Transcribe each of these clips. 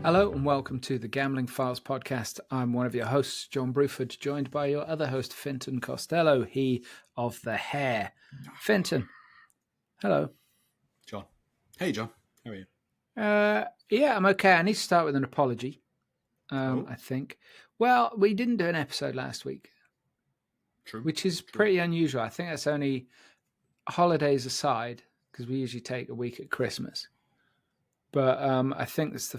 Hello and welcome to the Gambling Files podcast. I'm one of your hosts, John Bruford, joined by your other host, Finton Costello, he of the hair. Finton, hello. John. Hey, John. How are you? Yeah, I'm okay. I need to start with an apology, I think. Well, we didn't do an episode last week. True. Which is pretty unusual. I think that's only holidays aside, because we usually take a week at Christmas. But I think that's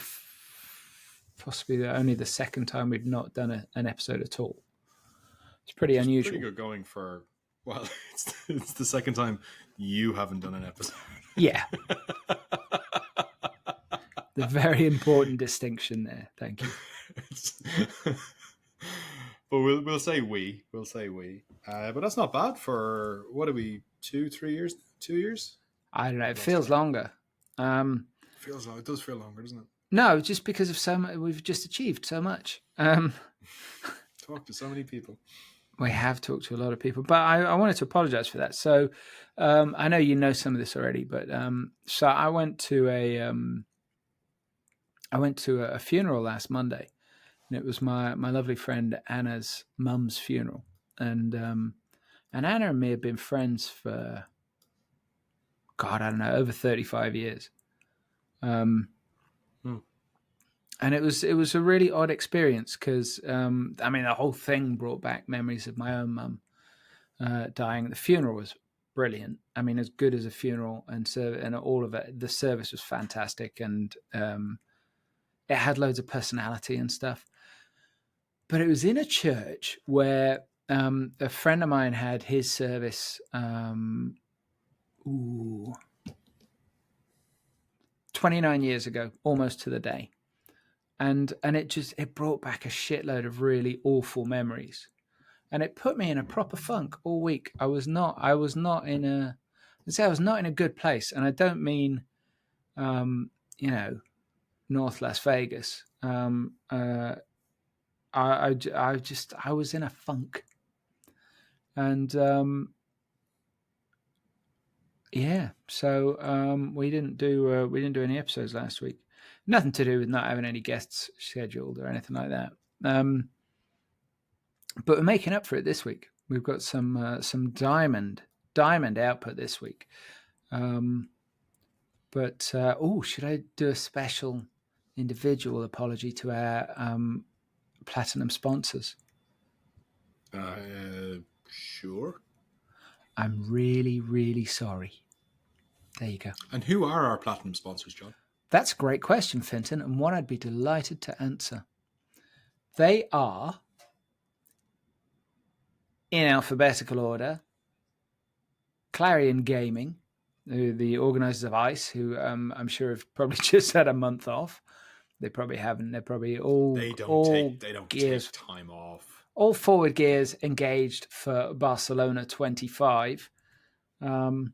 possibly only the second time we've not done an episode at all. It's pretty unusual. Pretty good going for, well, it's the second time you haven't done an episode. Yeah. The very important distinction there. Thank you. But we'll say we. We'll say we. But that's not bad for, what are we, 2-3 years? 2 years? I don't know. It feels longer. It does feel longer, doesn't it? No, just because of so much. We've just achieved so much. Talked to so many people. We have talked to a lot of people, but I wanted to apologize for that. So I know you know some of this already, but so I went to a funeral last Monday, and it was my lovely friend Anna's mum's funeral, and Anna and me have been friends for, God, I don't know, over 35 years. And it was a really odd experience because, the whole thing brought back memories of my own mum dying. The funeral was brilliant. I mean, as good as a funeral, and all of it. The service was fantastic, and it had loads of personality and stuff. But it was in a church where a friend of mine had his service 29 years ago, almost to the day. And it brought back a shitload of really awful memories, and it put me in a proper funk all week. I was not in a good place, and I don't mean, North Las Vegas. I was in a funk, and so we didn't do any episodes last week. Nothing to do with not having any guests scheduled or anything like that. But we're making up for it this week. We've got some diamond output this week. Should I do a special individual apology to our platinum sponsors? Sure. I'm really, really sorry. There you go. And who are our platinum sponsors, John? That's a great question, Finton, and one I'd be delighted to answer. They are, in alphabetical order, Clarion Gaming, the organisers of ICE, who I'm sure have probably just had a month off. They probably haven't. They're probably all They don't take time off. All forward gears engaged for Barcelona 25, and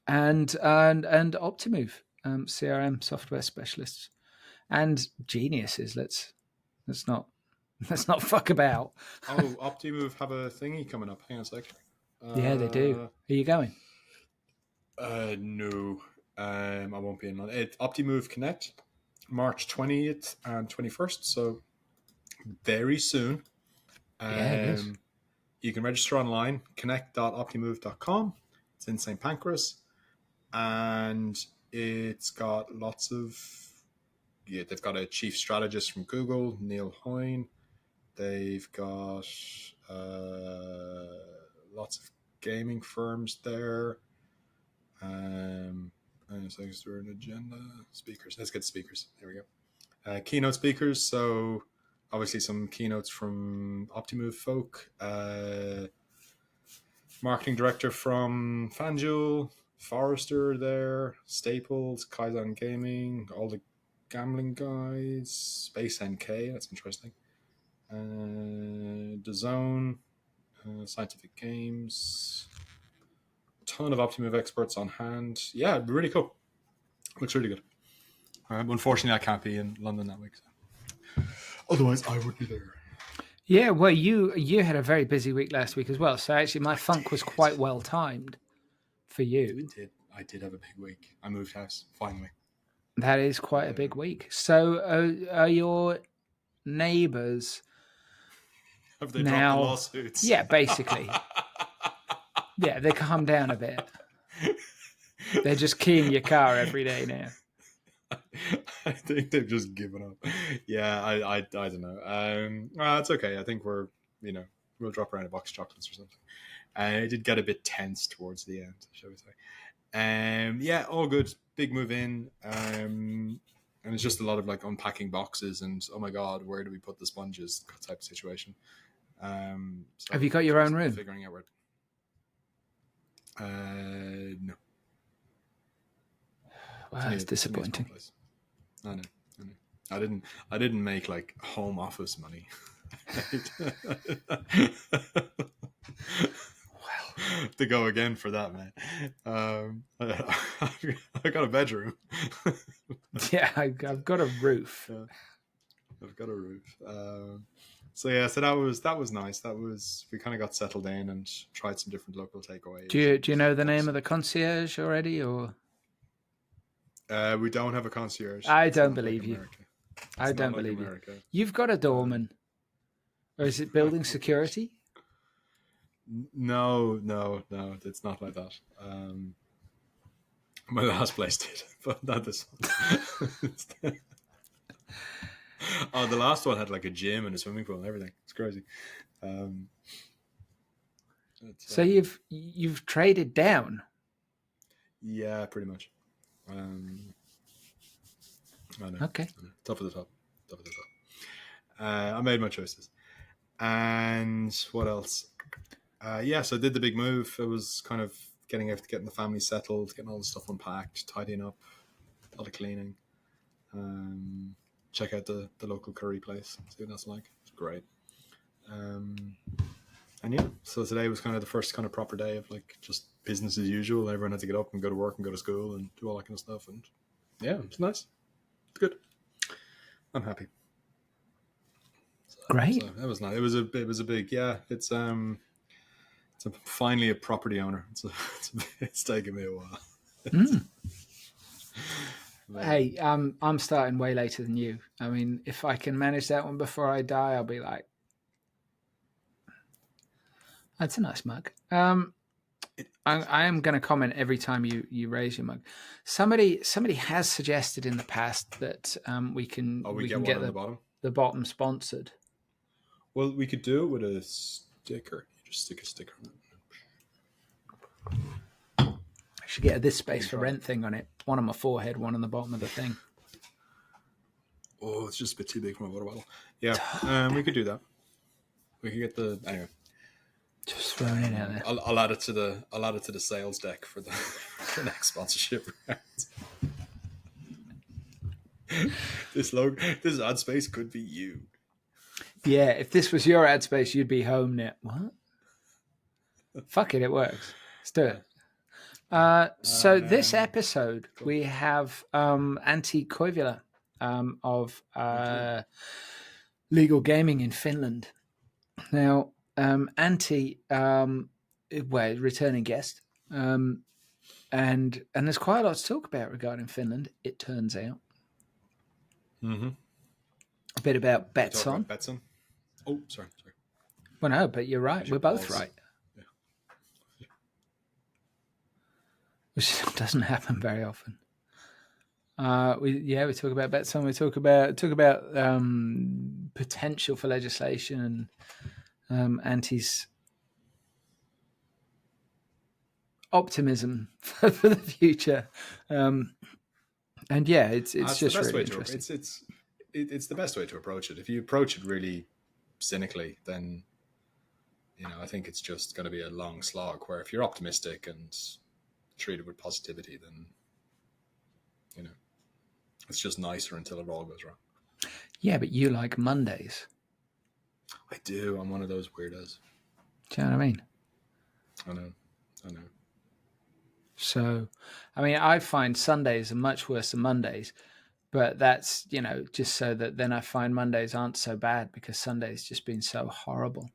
Optimove. CRM software specialists and geniuses. Let's not fuck about. Oh, Optimove have a thingy coming up. Hang on a sec. Yeah, they do. Are you going? No. I won't be in London. Optimove Connect, March 20th and 21st. So very soon. You can register online. Connect.optimove.com. It's in St. Pancras, and it's got lots of, they've got a chief strategist from Google, Neil Hoyne. They've got lots of gaming firms there. And so is there an agenda? Speakers. Let's get speakers. There we go. Keynote speakers. So obviously some keynotes from Optimove folk. Marketing director from FanDuel, Forrester there, Staples, Kaizen Gaming, all the gambling guys, Space NK, that's interesting. DAZN, Scientific Games, a ton of Optimove experts on hand. Yeah, it'd be really cool. Looks really good. Unfortunately, I can't be in London that week. So. Otherwise, I would be there. Yeah, well, you had a very busy week last week as well. So actually, my funk was quite well timed for you. I did have a big week. I moved house finally. That is quite a big week. So, are your neighbours Have they dropped the now? lawsuits? Yeah, basically. Yeah, they calm down a bit. They're just keying your car every day now. I think they've just given up. Yeah, I don't know. It's okay. I think we'll drop around a box of chocolates or something. It did get a bit tense towards the end, shall we say? Yeah, all good. Big move in. And it's just a lot of like unpacking boxes and oh my god, where do we put the sponges type of situation. So Have you got your own just room? figuring out where. No. Wow, that's disappointing. I know. I didn't make like home office money. To go again for that, man. I got a bedroom. Yeah, I've got a roof. Yeah, I've got a roof. So that was nice. We kind of got settled in and tried some different local takeaways. Do you know the name of the concierge already, or? We don't have a concierge. I don't believe you. I don't like believe America. you. You've got a doorman, or is it building security? No, it's not like that. My last place did, but not this one. Oh, the last one had like a gym and a swimming pool and everything. It's crazy. So you've traded down. Yeah, pretty much. I know. Okay. I know. Top of the top. I made my choices. And what else? So I did the big move. It was kind of getting the family settled, getting all the stuff unpacked, tidying up, a lot of cleaning. Check out the local curry place, see what that's like. It's great. And yeah, so today was kind of the first kind of proper day of like just business as usual. Everyone had to get up and go to work and go to school and do all that kind of stuff. And yeah, it's nice. It's good. I'm happy. Great. So that was nice. It was a big, yeah. It's finally a property owner. It's taken me a while. Hey, I'm starting way later than you. I mean, if I can manage that one before I die, I'll be like, that's a nice mug. I am going to comment every time you raise your mug. Somebody has suggested in the past that we can get the bottom sponsored. Well, we could do it with a sticker. You just stick a sticker on it. I should get a this space for rent thing on it. One on my forehead, one on the bottom of the thing. Oh, it's just a bit too big for my water bottle. Yeah, we could do that. We could get anyway. Just throwing it out there. I'll add it to the sales deck for the next sponsorship round. This ad space could be you. Yeah, if this was your ad space, you'd be home now. What? Fuck it works. Let's do it. So this episode, we have Antti Koivula of Legal Gaming in Finland. Now, Antti, returning guest, and there's quite a lot to talk about regarding Finland, it turns out. Mm-hmm. A bit about Betsson. Betsson. Oh, sorry. Well, no, but you're right. We're both right. Which doesn't happen very often. We talk about Betsson. We talk about potential for legislation and Antti's optimism for the future. And yeah, it's just really interesting. It's the best way to approach it. If you approach it really cynically, then I think it's just going to be a long slog. Where if you're optimistic and treated with positivity, then it's just nicer until it all goes wrong. Yeah, but you like Mondays. I do. I'm one of those weirdos. Do you know what I mean? I know. So, I mean, I find Sundays are much worse than Mondays, but that's, just so that then I find Mondays aren't so bad because Sunday's just been so horrible.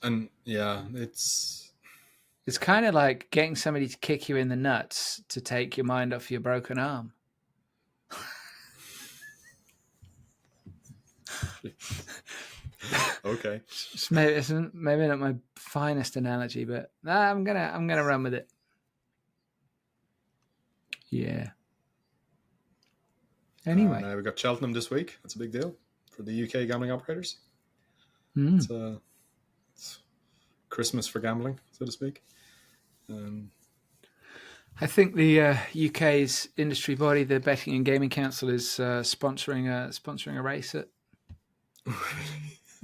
And yeah, it's It's kind of like getting somebody to kick you in the nuts to take your mind off your broken arm. Okay. It's maybe not my finest analogy, but I'm gonna run with it. Yeah. Anyway, Now we've got Cheltenham this week. That's a big deal for the UK gambling operators. mm. It's Christmas for gambling, so to speak. I think the UK's industry body, the Betting and Gaming Council, is sponsoring a race at.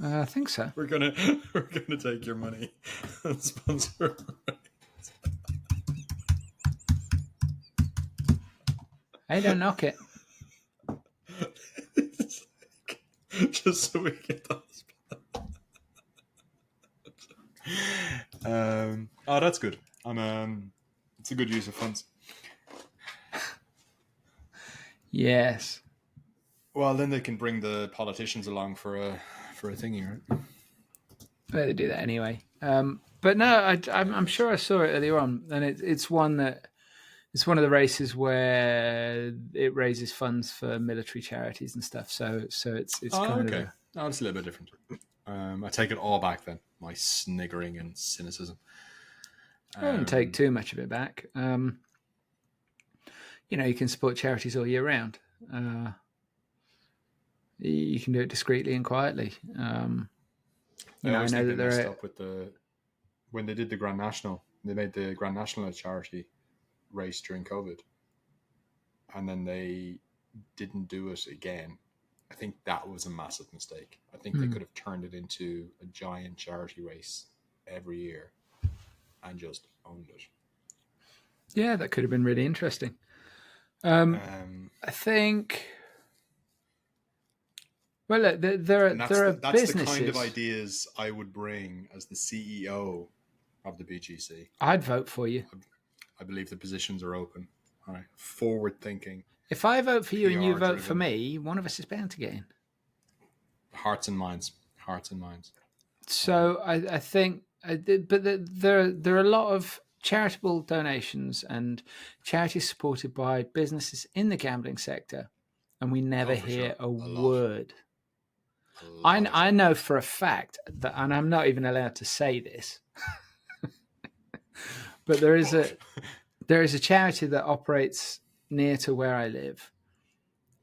I think so. We're gonna take your money and sponsor. Hey, don't knock it. Just so we get that. Oh, that's good. It's a good use of funds. Yes. Well, then they can bring the politicians along for a thingy, right? But they do that anyway. But no, I'm sure I saw it earlier on, and it's one that it's one of the races where it raises funds for military charities and stuff. So it's kind okay. of It's a little bit different. I take it all back then. My sniggering and cynicism. I wouldn't take too much of it back. You can support charities all year round. You can do it discreetly and quietly. I know that they messed up with when they did the Grand National. They made the Grand National a charity race during COVID, and then they didn't do it again. I think that was a massive mistake. I think they could have turned it into a giant charity race every year and just owned it. Yeah, that could have been really interesting. I think. Well, look, there are businesses. The kind of ideas I would bring as the CEO of the BGC. I'd vote for you. I believe the positions are open. All right, forward thinking. If I vote for you and you vote PR-driven. for me, one of us is bound to get in. Hearts and minds. So I think, but there are a lot of charitable donations and charities supported by businesses in the gambling sector, and we never hear a word. I know for a fact that, and I'm not even allowed to say this, but there is a charity that operates near to where I live,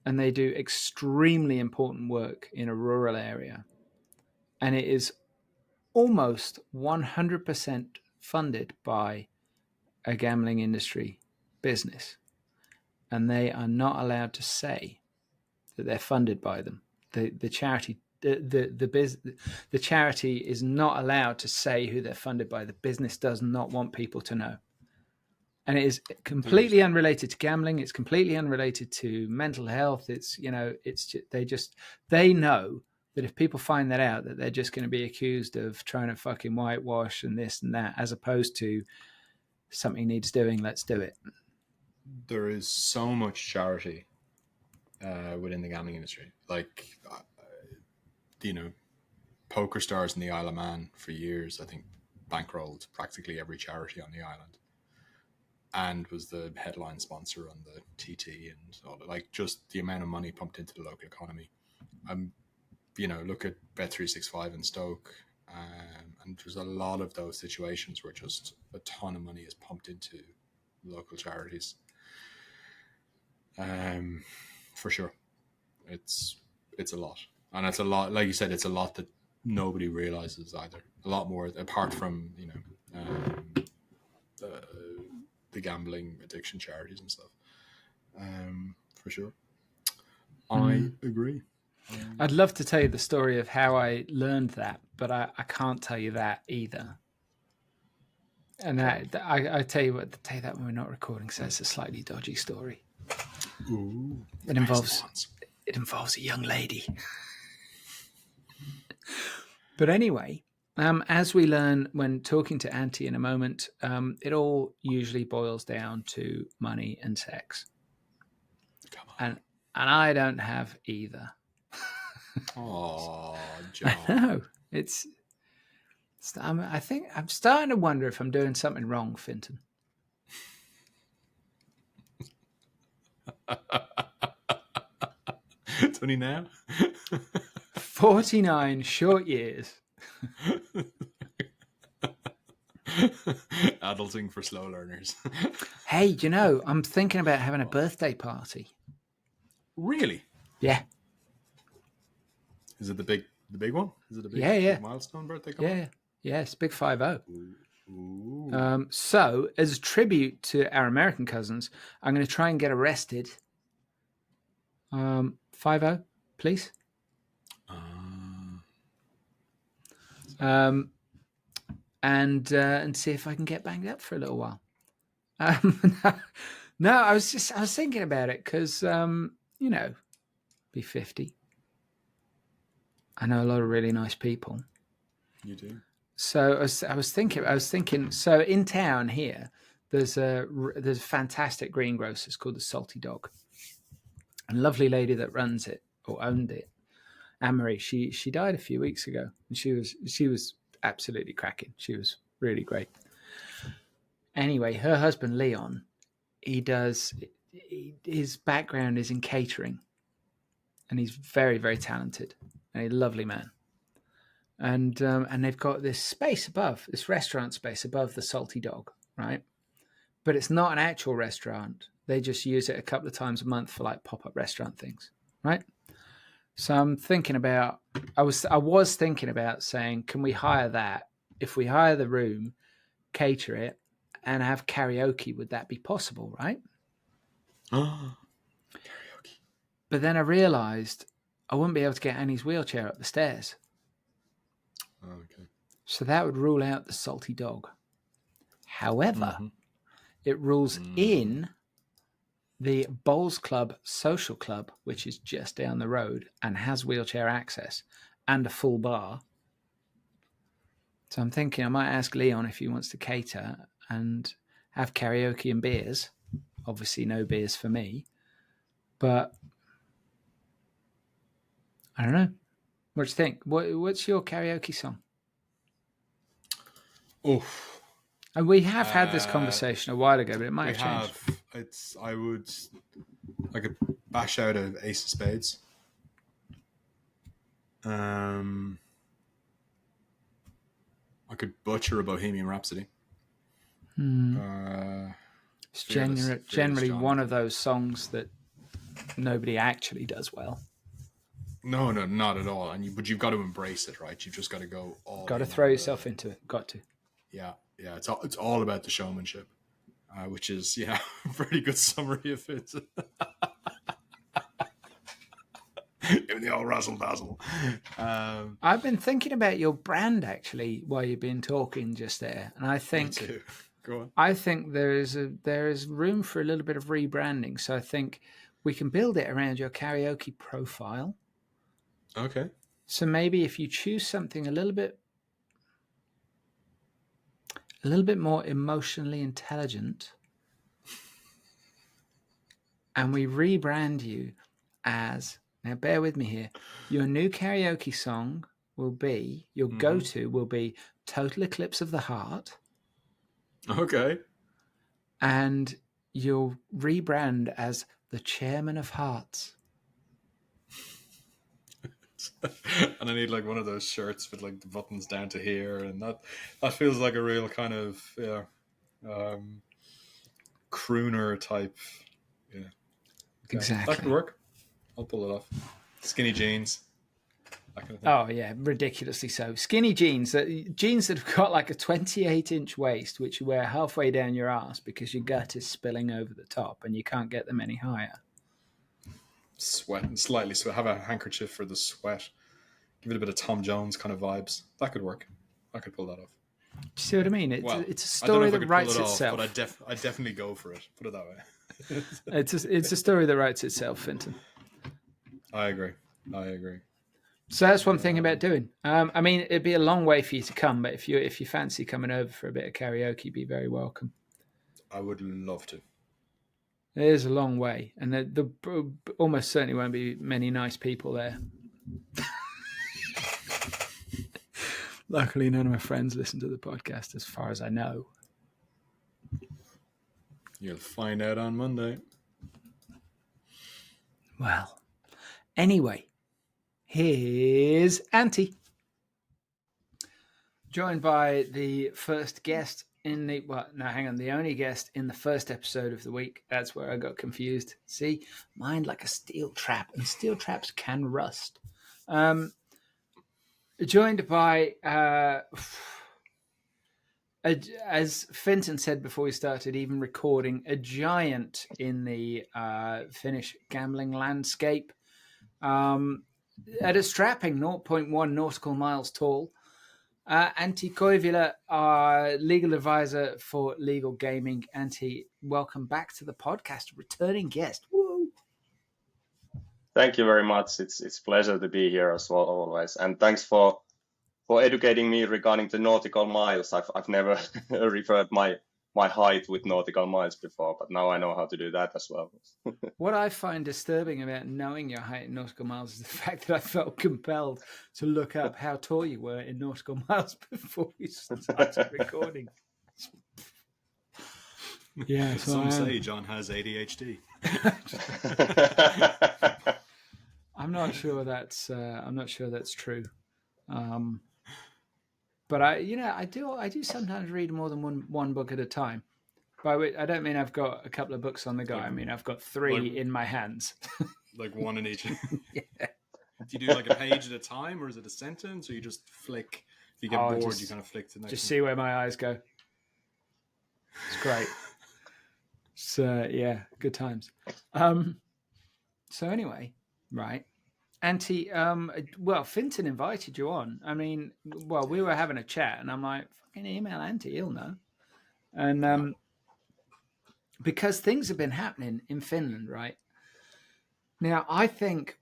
and they do extremely important work in a rural area, and it is almost 100% funded by a gambling industry business, and they are not allowed to say that they're funded by them. The charity the charity is not allowed to say who they're funded by. The business does not want people to know. And it is completely unrelated to gambling. It's completely unrelated to mental health. It's they know that if people find that out, that they're just going to be accused of trying to fucking whitewash and this and that, as opposed to something needs doing, let's do it. There is so much charity within the gambling industry. Like, poker stars in the Isle of Man for years, I think, bankrolled practically every charity on the island, and was the headline sponsor on the TT and all that. Like, just the amount of money pumped into the local economy. Look at Bet365 in Stoke, and there's a lot of those situations where just a ton of money is pumped into local charities. For sure, it's a lot, and it's a lot. Like you said, it's a lot that nobody realizes either. A lot more, apart from the gambling addiction charities and stuff. For sure, I agree. I'd love to tell you the story of how I learned that, but I can't tell you that either. And I tell you that when we're not recording, so it's a slightly dodgy story. Ooh, it involves a young lady. But anyway, as we learn when talking to Antti in a moment, it all usually boils down to money and sex. Come on. And I don't have either. Oh, John. I know. I think I'm starting to wonder if I'm doing something wrong, Finton. 20 now? 49 short years. Adulting for slow learners. Hey, you know, I'm thinking about having a birthday party. Really? Yeah. Is it the big one? Is it a big, Yeah. big milestone birthday coming up? Yeah. Yeah, it's big 5-0. Ooh. So, as a tribute to our American cousins, I'm going to try and get arrested. 5-0, please. And see if I can get banged up for a little while. No, I was thinking about it because, you know, be 50. I know a lot of really nice people. You do? So I was thinking. So in town here, there's a fantastic greengrocers called the Salty Dog. A lovely lady that runs it or owned it, Anne-Marie. She died a few weeks ago, and she was absolutely cracking. She was really great. Anyway, her husband Leon, his background is in catering, and he's very, very talented and a lovely man. And they've got this space above, this restaurant space above the Salty Dog, right? But it's not an actual restaurant. They just use it a couple of times a month for like pop-up restaurant things, right? So I'm thinking about, I was thinking about saying, can we hire that? If we hire the room, cater it, and have karaoke, would that be possible, right? Karaoke. But then I realised I wouldn't be able to get Annie's wheelchair up the stairs. Okay. So that would rule out the Salty Dog. However, it rules in the Bowls Club Social Club, which is just down the road and has wheelchair access and a full bar. So I'm thinking I might ask Leon if he wants to cater and have karaoke and beers. Obviously no beers for me, but I don't know. What do you think? What's your karaoke song? Oof. And we have had this conversation a while ago, but it might have changed. I could bash out of Ace of Spades. I could butcher a Bohemian Rhapsody. It's generally one of those songs that nobody actually does well. No, not at all. But you've got to embrace it, right? You've just got to go all. Got to throw yourself into it. Got to. Yeah. It's all about the showmanship, which is a pretty good summary of it. Give me the old razzle dazzle. I've been thinking about your brand actually while you've been talking just there, and I think me too. Go on. I think there is room for a little bit of rebranding. So I think we can build it around your karaoke profile. Okay. So maybe if you choose something a little bit more emotionally intelligent, and we rebrand you as, now bear with me here, your new karaoke song will be, your go-to will be Total Eclipse of the Heart. Okay. And you'll rebrand as the Chairman of Hearts. And I need like one of those shirts with like the buttons down to here, and that feels like a real kind of crooner type. Yeah, okay. Exactly. That could work. I'll pull it off. Skinny jeans. That kind of thing. Oh yeah, ridiculously so. Skinny jeans that have got like a 28-inch waist, which you wear halfway down your ass because your gut is spilling over the top, and you can't get them any higher. Sweat and slightly sweat. Have a handkerchief for the sweat. Give it a bit of Tom Jones kind of vibes. That could work. I could pull that off. Do you see what I mean? It's a story that writes itself. But I'd definitely go for it. Put it that way. It's a story that writes itself, Finton. I agree. So that's one thing about doing. I mean, it'd be a long way for you to come, but if you fancy coming over for a bit of karaoke, be very welcome. I would love to. It is a long way, and there almost certainly won't be many nice people there. Luckily, none of my friends listen to the podcast, as far as I know. You'll find out on Monday. Well, anyway, here's Antti, joined by the first guest in the the only guest in the first episode of the week. That's where I got confused. See, mind like a steel trap, and steel traps can rust. Joined by, as Finton said before we started even recording, a giant in the Finnish gambling landscape, at a strapping 0.1 nautical miles tall. Antti Koivula, our legal advisor for legal gaming. Antti, welcome back to the podcast, returning guest. Woo! Thank you very much. It's a pleasure to be here as well, always. And thanks for educating me regarding the nautical miles. I've never referred my height with nautical miles before, but now I know how to do that as well. What I find disturbing about knowing your height in nautical miles is the fact that I felt compelled to look up how tall you were in nautical miles before we started recording. Yeah, so some say John has ADHD. I'm not sure that's true. But I do sometimes read more than one book at a time. By which I don't mean I've got a couple of books on the go. I mean I've got three in my hands. Like one in each. Yeah. Do you do like a page at a time, or is it a sentence, or you just flick? If you get bored, you kind of flick to the next. Just see where my eyes go. It's great. So yeah, good times. So anyway, right. Antti, Finton invited you on. I mean, we were having a chat, and I'm like, fucking email Antti, he'll know. And because things have been happening in Finland, right? Now, I think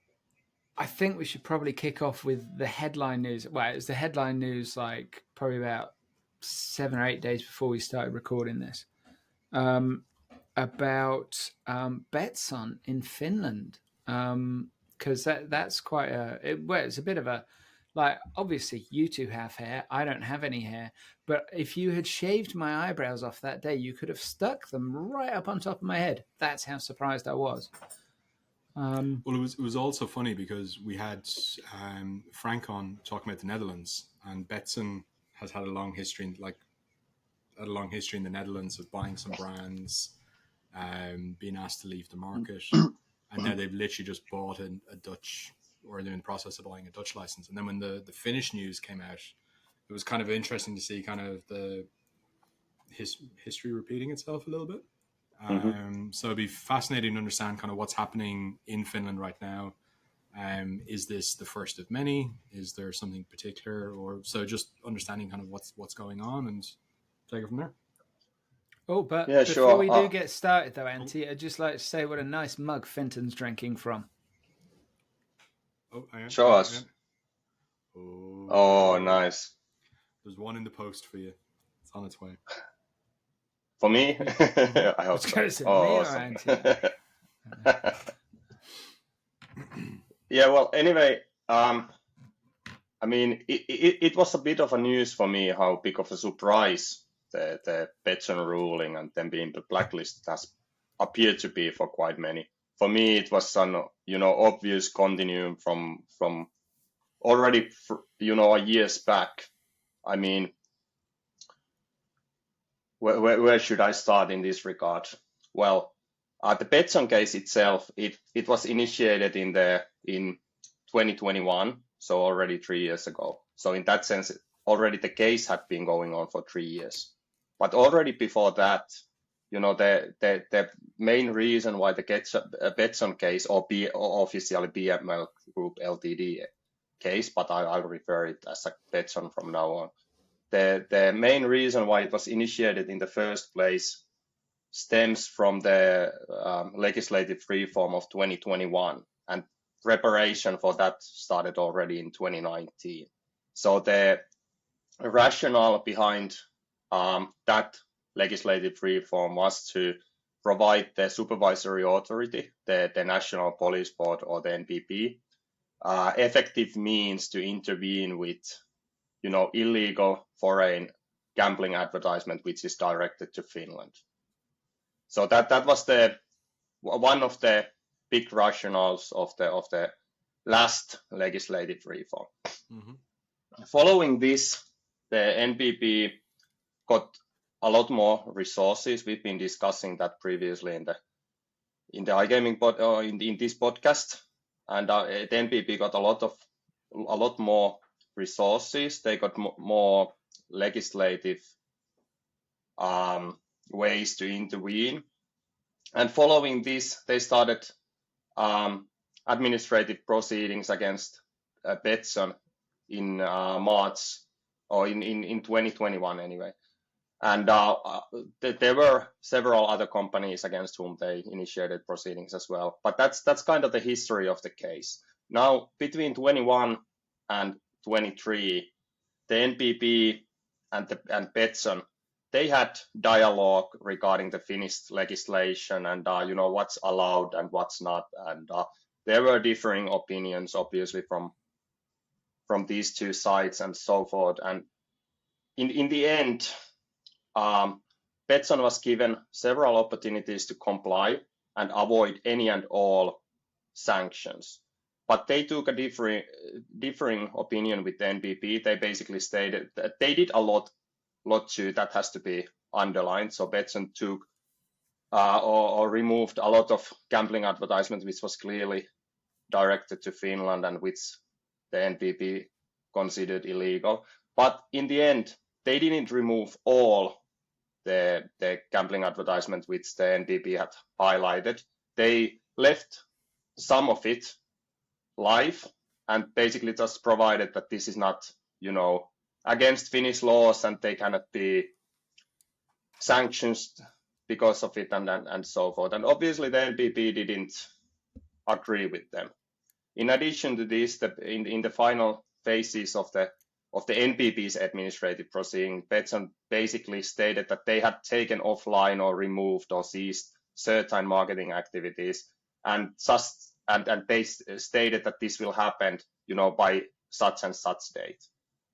we should probably kick off with the headline news. Well, it was the headline news like probably about 7 or 8 days before we started recording this, about Betsson in Finland. Because that's quite it's a bit of a, like, obviously you two have hair, I don't have any hair, but if you had shaved my eyebrows off that day, you could have stuck them right up on top of my head. That's how surprised I was. Well, it was also funny because we had Frank on talking about the Netherlands, and Betsson has had a long history in the Netherlands of buying some brands, being asked to leave the market. And now they've literally just bought a Dutch, or they're in the process of buying a Dutch license. And then when the Finnish news came out, it was kind of interesting to see kind of the history repeating itself a little bit. So it'd be fascinating to understand kind of what's happening in Finland right now. Is this the first of many? Is there something particular? Or so just understanding kind of what's going on and take it from there. Oh, but Yeah, before sure. we do get started, though, Antti, I'd just like to say what a nice mug Finton's drinking from. Oh, I am. Show us. Oh, nice. There's one in the post for you. It's on its way. For me? I hope so. Awesome. Yeah, well, anyway, I mean, it was a bit of a news for me how big of a surprise the Betsson ruling and then being blacklisted has appeared to be for quite many. For me, it was an obvious continuum from already years back. I mean, where should I start in this regard? Well, the Betsson case itself, it was initiated in 2021, so already 3 years ago. So in that sense, already the case had been going on for 3 years. But already before that, the main reason why the Betsson case, or officially BML Group Ltd case, but I'll refer it as a Betsson from now on. The main reason why it was initiated in the first place stems from the legislative reform of 2021, and preparation for that started already in 2019. So the rationale behind that legislative reform was to provide the supervisory authority, the National Police Board or the NPP, effective means to intervene with illegal foreign gambling advertisement which is directed to Finland. So that was one of the big rationales of the last legislative reform. Mm-hmm. Following this, the NPP got a lot more resources. We've been discussing that previously in the iGaming in this podcast, and the NPP got a lot more resources. They got more legislative ways to intervene, and following this, they started administrative proceedings against Betsson in March or in 2021 anyway. And there were several other companies against whom they initiated proceedings as well. But that's kind of the history of the case. Now, between 21 and 23, the NPP and Betsson, they had dialogue regarding the Finnish legislation and what's allowed and what's not. And there were differing opinions, obviously, from these two sides and so forth. And in the end, Betsson was given several opportunities to comply and avoid any and all sanctions. But they took a differing opinion with the NPP. They basically stated that they did a lot too, that has to be underlined. So Betsson took or removed a lot of gambling advertisements which was clearly directed to Finland and which the NPP considered illegal. But in the end, they didn't remove all the gambling advertisement which the NPP had highlighted. They left some of it live and basically just provided that this is not, against Finnish laws and they cannot be sanctioned because of it and so forth. And obviously the NPP didn't agree with them. In addition to this, in the final phases of the NPP's administrative proceeding, Betsson basically stated that they had taken offline or removed or ceased certain marketing activities, and they stated that this will happen, by such and such date.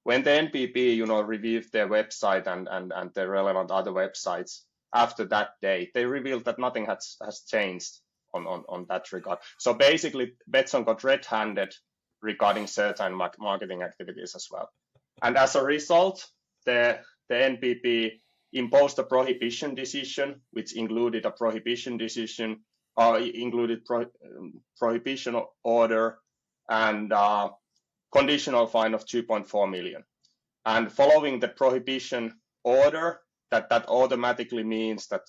When the NPP, reviewed their website and the relevant other websites after that date, they revealed that nothing has changed on that regard. So basically, Betsson got red-handed regarding certain marketing activities as well. And as a result, the NPP imposed a prohibition decision, which included a prohibition decision, prohibition order, and conditional fine of 2.4 million. And following the prohibition order, that automatically means that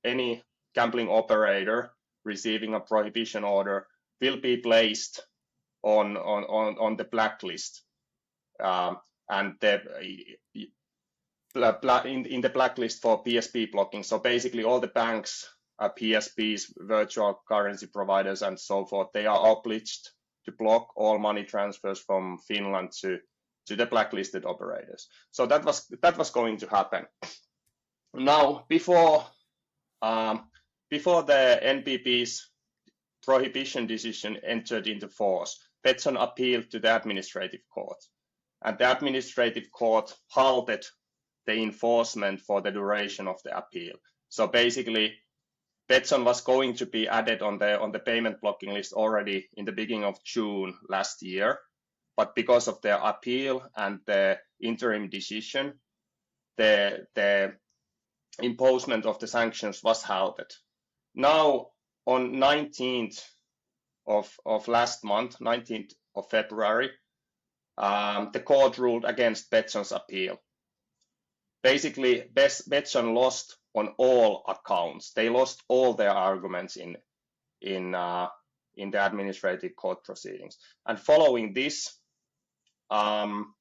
any gambling operator receiving a prohibition order will be placed on the blacklist. And in the blacklist for PSP blocking. So basically all the banks, PSPs, virtual currency providers and so forth, they are obliged to block all money transfers from Finland to the blacklisted operators. So that was going to happen. Now, before the NPP's prohibition decision entered into force, Betsson appealed to the administrative court. And the administrative court halted the enforcement for the duration of the appeal. So basically, Betsson was going to be added on the payment blocking list already in the beginning of June last year. But because of their appeal and the interim decision, the imposition of the sanctions was halted. Now, on 19th of last month, 19th of February, the court ruled against Betsson's appeal. Basically, Betsson lost on all accounts. They lost all their arguments in the administrative court proceedings. And following this, following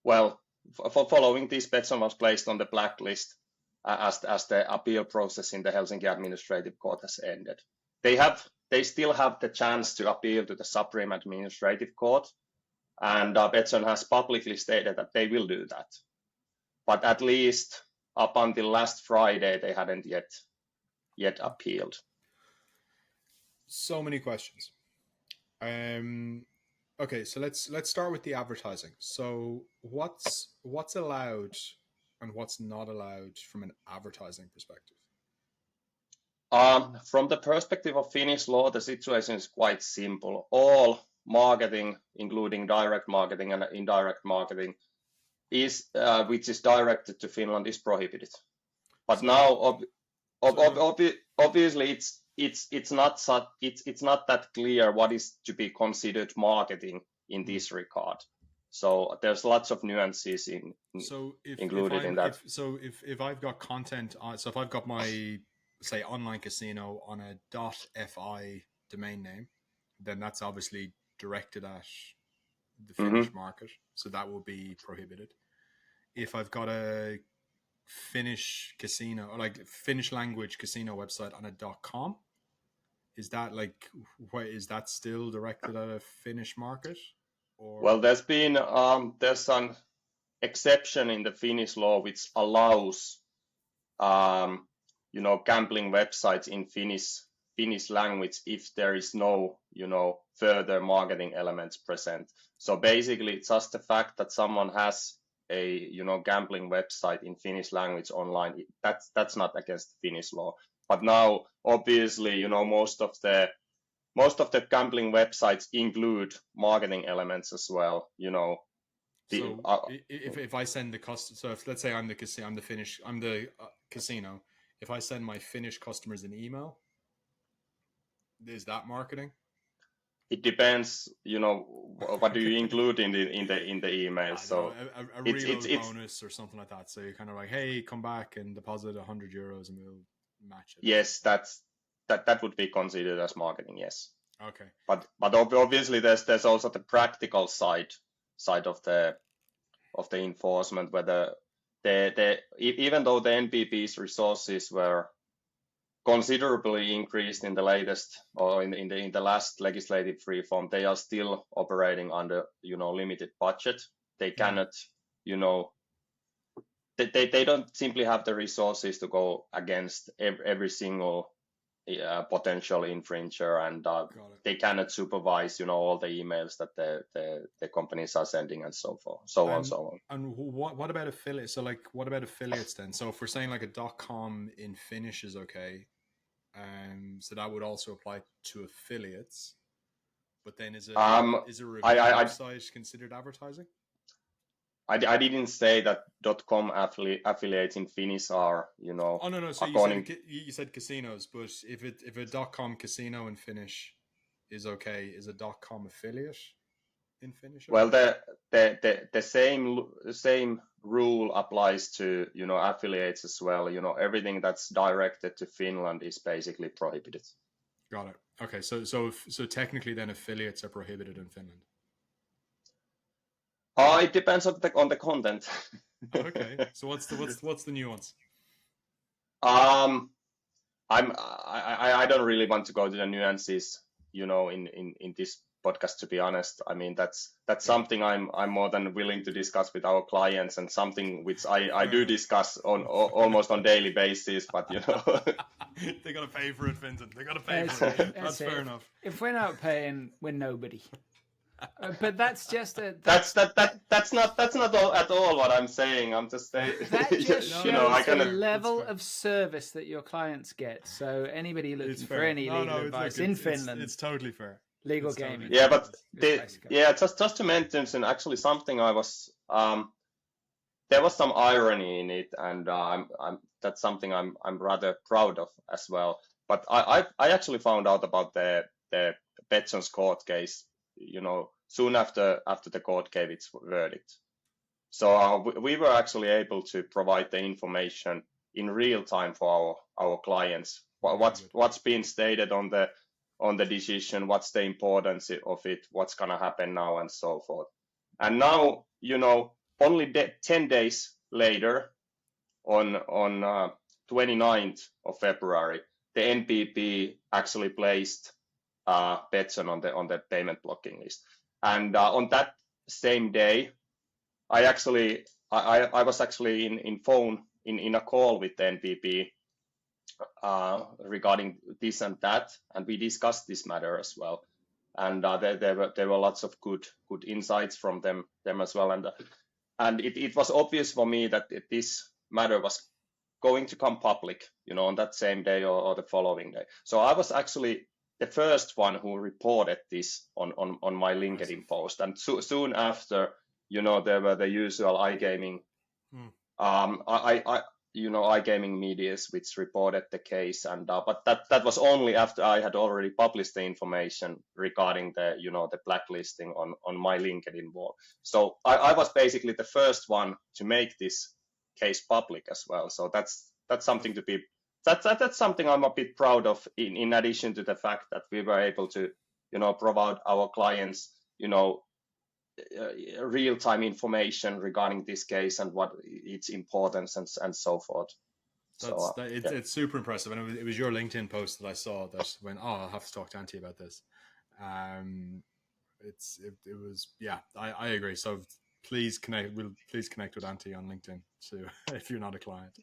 this, Betsson was placed on the blacklist as the appeal process in the Helsinki Administrative Court has ended. They still have the chance to appeal to the Supreme Administrative Court, and Betsson has publicly stated that they will do that. But at least up until last Friday, they hadn't yet appealed. So many questions. okay, so let's start with the advertising. So what's allowed and what's not allowed from an advertising perspective? From the perspective of Finnish law, the situation is quite simple. All marketing, including direct marketing and indirect marketing, is which is directed to Finland, is prohibited. But So- now, so- obviously, it's not that clear what is to be considered marketing in this regard. So there's lots of nuances So included in that. if I've got content on, so if I've got my, say, online casino on a .fi domain name, then that's obviously directed at the Finnish market, so that will be prohibited. If I've got a Finnish casino, or like Finnish language casino website on a .com, is that like, what is that still directed at a Finnish market? Or Well, there's an exception in the Finnish law which allows gambling websites in Finnish language if there is no further marketing elements present. So basically, it's just the fact that someone has a gambling website in Finnish language online. That's not against Finnish law. But now, obviously, most of the gambling websites include marketing elements as well. So if I send the so if, let's say I'm the casino, if I send my Finnish customers an email, is that marketing? It depends, what do you include in the email. So a reload bonus or something like that. So you're kind of like, hey, come back and deposit €100 and we'll match it. Yes, that would be considered as marketing. Yes. Okay. But obviously there's also the practical side of the enforcement, whether even though the NPP's resources were considerably increased in the latest or in the last legislative reform, they are still operating under limited budget. They cannot they don't simply have the resources to go against every single potential infringer, and they cannot supervise all the emails that the companies are sending and so forth, so on. And what about affiliates? So like, what about affiliates then? So if we're saying like a .com in Finnish is okay, so that would also apply to affiliates. But then is a review website considered advertising? I didn't say that .com affiliates in Finnish are, Oh no! So you said casinos, but if a .com casino in Finnish is okay, is a .com affiliate in Finnish okay? Well, the same rule applies to affiliates as well. Everything that's directed to Finland is basically prohibited. Got it. Okay, so technically, then affiliates are prohibited in Finland. It depends on the content. Okay, so what's the nuance? I don't really want to go to the nuances, in this podcast, to be honest. I mean, that's something I'm more than willing to discuss with our clients, and something which I do discuss on almost on daily basis. But they gotta pay for it, Vincent. They gotta pay for it. That's fair enough. If we're not paying, we're nobody. But that's just that's not at all what I'm saying. I'm just saying that just shows the level of service that your clients get. So anybody looking for any legal advice in Finland, it's totally fair. Legal gaming. Yeah, but just to mention actually something there was some irony in it, and that's something I'm rather proud of as well. But I actually found out about the Betsson's court case, soon after the court gave its verdict. So we were actually able to provide the information in real time for our clients. What's being stated on the decision, what's the importance of it, what's gonna happen now, and so forth. And now, only 10 days later, on 29th of February, the NPP actually placed Betsson on the payment blocking list. And on that same day, I was actually in a call with the NPP regarding this and that, and we discussed this matter as well. and there were lots of good insights from them as well, and it was obvious for me that this matter was going to come public, on that same day or the following day. So I was actually the first one who reported this on my LinkedIn post, and soon after, there were the usual iGaming, iGaming medias which reported the case, and but that was only after I had already published the information regarding the the blacklisting on my LinkedIn wall. So I was basically the first one to make this case public as well. So that's something to be that's something I'm a bit proud of. In addition to the fact that we were able to provide our clients real-time information regarding this case and what its importance and so forth. It's super impressive, and it was your LinkedIn post that I saw that went, I'll have to talk to Antti about this. It was, yeah, I agree. So please connect with Antti on LinkedIn too if you're not a client.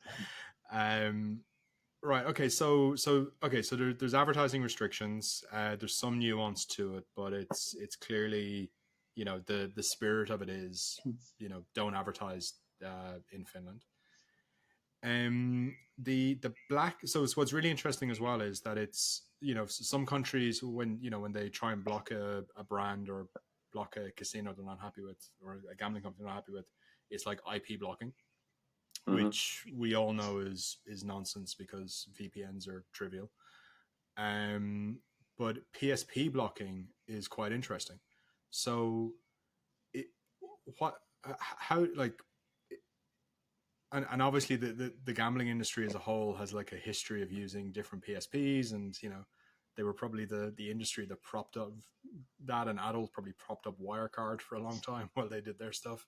Right. Okay. So there's advertising restrictions. There's some nuance to it, but it's clearly, the spirit of it is, don't advertise in Finland. The black. So what's really interesting as well is that it's, some countries when they try and block a brand or block a casino they're not happy with, or a gambling company they're not happy with, it's like IP blocking. Which we all know is nonsense because VPNs are trivial. But PSP blocking is quite interesting. So, and obviously the gambling industry as a whole has like a history of using different PSPs, and they were probably the industry that propped up that, and adults probably propped up Wirecard for a long time while they did their stuff.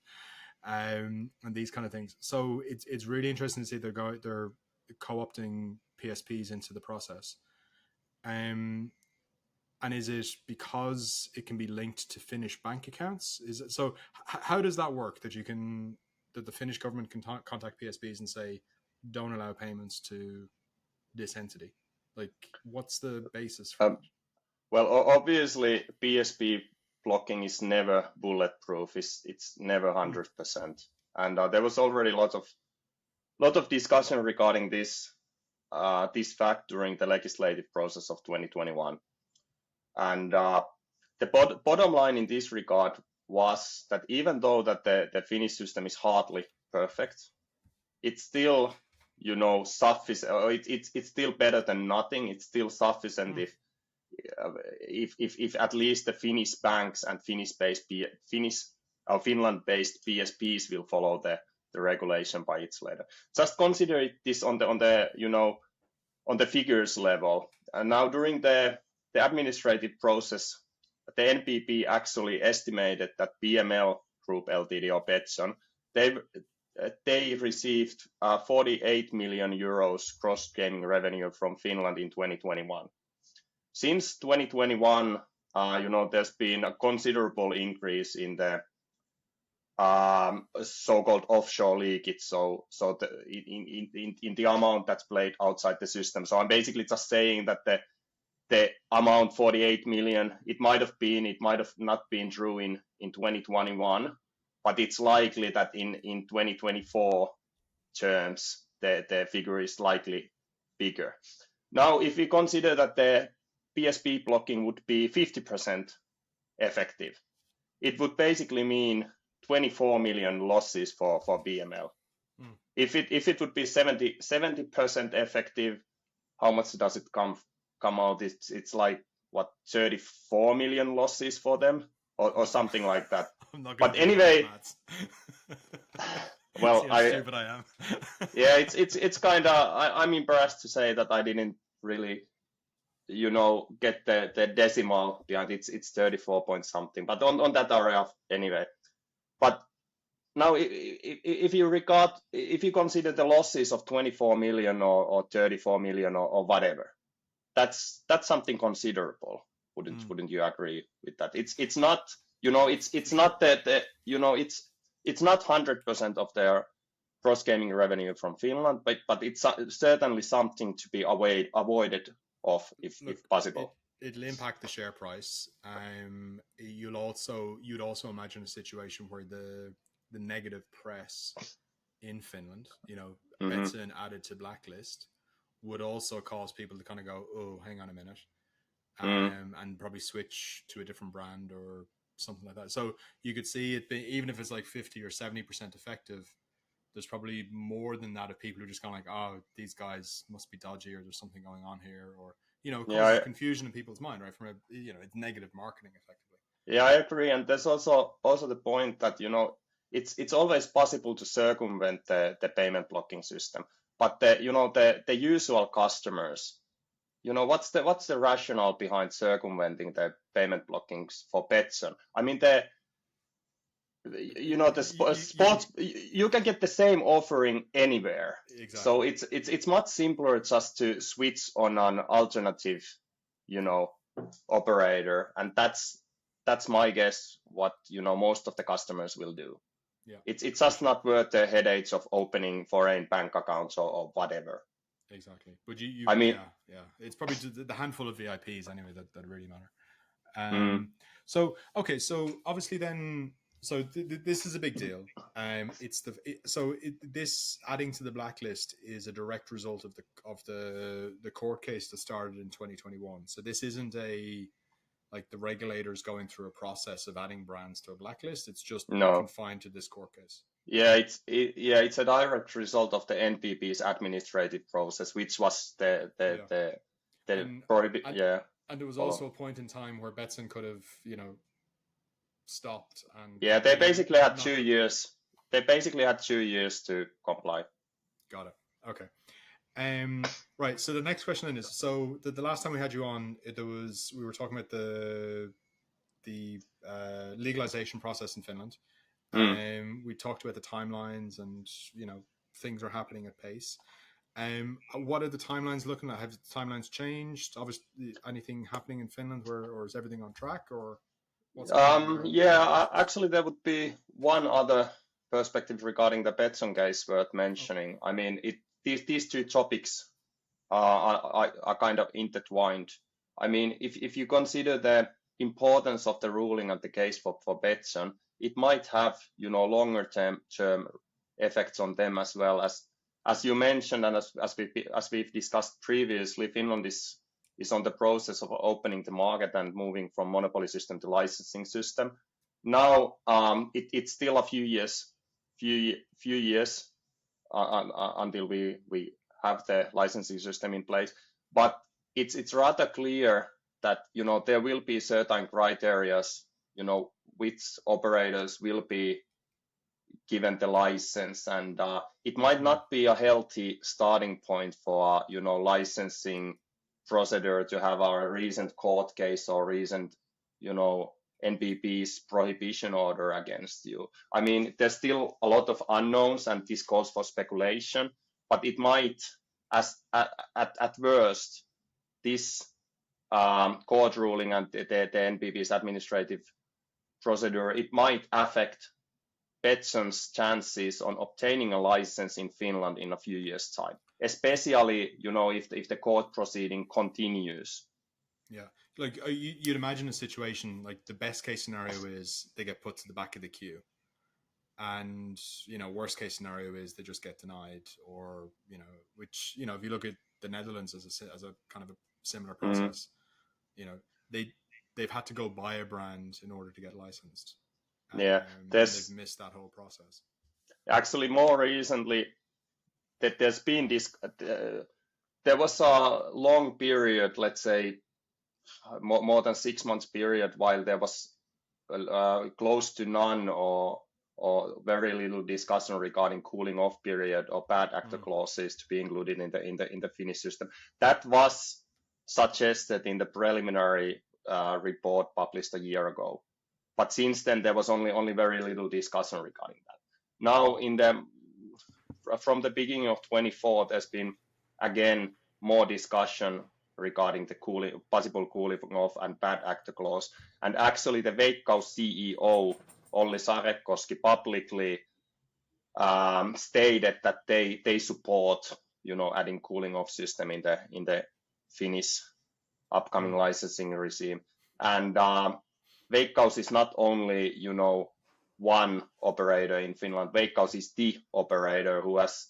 And these kind of things. So it's really interesting to see they're co-opting PSPs into the process. And is it because it can be linked to Finnish bank accounts? Is it so? How does that work? That the Finnish government can contact PSPs and say, don't allow payments to this entity? Like, what's the basis for that? Well, obviously, PSP blocking is never bulletproof. It's never 100%. And there was already lot of discussion regarding this fact during the legislative process of 2021. And the bottom line in this regard was that even though that the Finnish system is hardly perfect, it's still sufficient. It's still better than nothing. It's still sufficient if at least the Finnish banks and Finland-based PSPs will follow the regulation by its letter. Just consider this on the figures level. And now during the administrative process, the NPP actually estimated that BML Group Ltd or Betsson, they received 48 million euros gross gaming revenue from Finland in 2021. Since 2021, there's been a considerable increase in the so-called offshore leakage. So in the amount that's played outside the system. So I'm basically just saying that the amount 48 million, it might have not been true in 2021, but it's likely that in 2024 terms, the figure is likely bigger. Now, if we consider that the PSP blocking would be 50% effective, it would basically mean 24 million losses for BML. If it would be 70% effective, how much does it come out? It's like what, 34 million losses for them or something like that. But anyway, well, stupid I am. Yeah, it's kind of, I'm embarrassed to say that I didn't really get the decimal behind it. It's 34 point something, but on that area anyway. But now if you consider the losses of 24 million or 34 million or whatever, that's something considerable. Wouldn't you agree with that? It's not, it's not that it's not 100% of their gross gaming revenue from Finland, but it's certainly something to be avoided of if possible. it'll impact the share price. You'd also imagine a situation where the negative press in Finland, Mm-hmm. Betsson added to blacklist, would also cause people to kind of go, oh, hang on a minute, and probably switch to a different brand or something like that. So you could see it be, even if it's like 50 or 70% effective, there's probably more than that of people who are just kind of like, oh, these guys must be dodgy, or there's something going on here, or it causes confusion in people's mind, right? From it's negative marketing effectively. Yeah, I agree, and there's also the point that it's always possible to circumvent the payment blocking system, but the usual customers, what's the rationale behind circumventing the payment blockings for Betsson? I mean, sports, you can get the same offering anywhere. Exactly. So it's much simpler just to switch on an alternative, operator, and that's my guess what most of the customers will do. Yeah. It's just not worth the headaches of opening foreign bank accounts or whatever. Exactly. But you I mean, yeah. It's probably the handful of VIPs anyway that really matter. So obviously then, this is a big deal. This adding to the blacklist is a direct result of the court case that started in 2021. So this isn't like the regulators going through a process of adding brands to a blacklist. It's just confined to this court case. Yeah, it's a direct result of the NPP's administrative process, which was the prohibit. Yeah, and there was also a point in time where Betsson could have stopped and they basically had 2 years. They basically had 2 years to comply. Got it. Okay. Right. So the next question then is: so the last time we had you on, we were talking about the legalization process in Finland. We talked about the timelines, and things are happening at pace. What are the timelines looking at? Have the timelines changed? Obviously, anything happening in Finland, or is everything on track, or what's actually, there would be one other perspective regarding the Betsson case worth mentioning. I mean, these two topics are kind of intertwined. I mean, if you consider the importance of the ruling and the case for Betsson, it might have longer term effects on them as well. As you mentioned, and as we've discussed previously, Finland is on the process of opening the market and moving from monopoly system to licensing system. Now it's still a few years until we have the licensing system in place, but it's rather clear that there will be certain criteria, which operators will be given the license, and it might not be a healthy starting point for licensing procedure to have a recent court case or recent NPP's prohibition order against you. I mean, there's still a lot of unknowns, and this calls for speculation, but it might, at worst, this court ruling and the NPP's administrative procedure, it might affect Betsson's chances on obtaining a license in Finland in a few years' time, especially if the court proceeding continues. Yeah, like you'd imagine a situation like the best case scenario is they get put to the back of the queue, and worst case scenario is they just get denied, or which if you look at the Netherlands as a kind of a similar process, they've had to go buy a brand in order to get licensed. They've missed that whole process. Actually, more recently, that there's been this. There was a long period, let's say, more than 6 months period, while there was close to none or very little discussion regarding cooling off period or bad actor clauses to be included in the Finnish system. That was suggested in the preliminary report published a year ago. But since then, there was only very little discussion regarding that. Now, from the beginning of 24, there's been again more discussion regarding the possible cooling off and bad actor clause. And actually, the Veikkaus CEO Olli Sarekoski publicly stated that they support adding cooling off system in the Finnish upcoming licensing regime. And Veikkaus is not only, one operator in Finland. Veikkaus is the operator who has,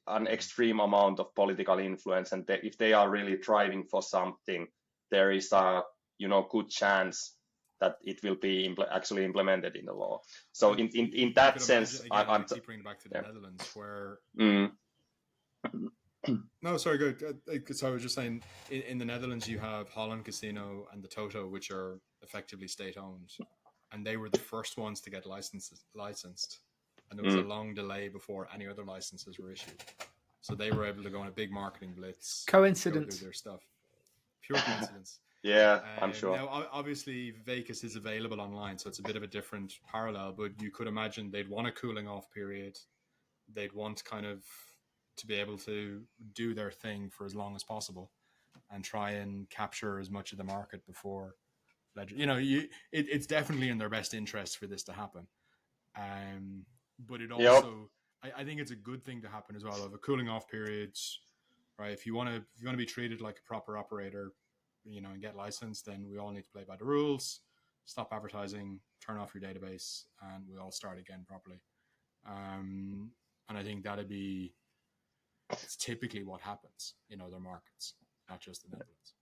an extreme amount of political influence. And if they are really driving for something, there is a, good chance that it will be actually implemented in the law. So in that sense, again, I'm keep bringing back to the Netherlands where. No, sorry, good. So I was just saying, in the Netherlands, you have Holland Casino and the Toto, which are effectively state-owned, and they were the first ones to get licensed, and there was a long delay before any other licenses were issued. So they were able to go on a big marketing blitz. Coincidence. Do their stuff. Pure coincidence. Yeah, I'm sure. Now, obviously, Vegas is available online, so it's a bit of a different parallel, but you could imagine they'd want a cooling off period. They'd want kind of to be able to do their thing for as long as possible and try and capture as much of the market before, it's definitely in their best interest for this to happen. But it also, I think it's a good thing to happen as well, of a cooling off period, right? If you want to be treated like a proper operator, and get licensed, then we all need to play by the rules, stop advertising, turn off your database, and we all start again properly. And I think it's typically what happens in other markets, not just the Netherlands.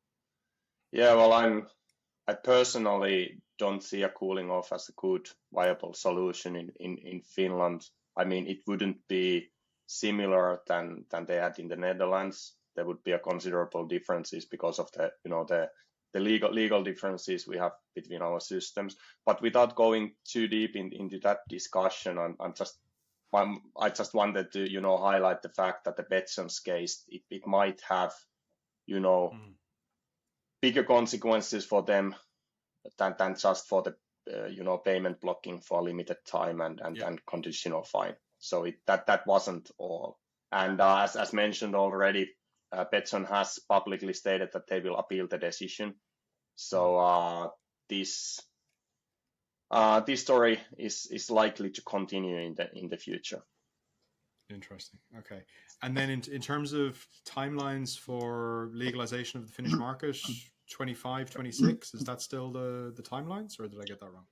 Yeah, well, I personally don't see a cooling off as a good, viable solution in Finland. I mean, it wouldn't be similar than they had in the Netherlands. There would be a considerable differences because of the legal differences we have between our systems. But without going too deep into that discussion, I just wanted to highlight the fact that the Betsson's case, it might have bigger consequences for them than just for the payment blocking for a limited time and conditional fine. So that wasn't all. And as mentioned already, Betsson has publicly stated that they will appeal the decision. So this story is likely to continue in the future. Interesting. Okay. And then in terms of timelines for legalization of the Finnish market, 25, 26, is that still the timelines, or did I get that wrong?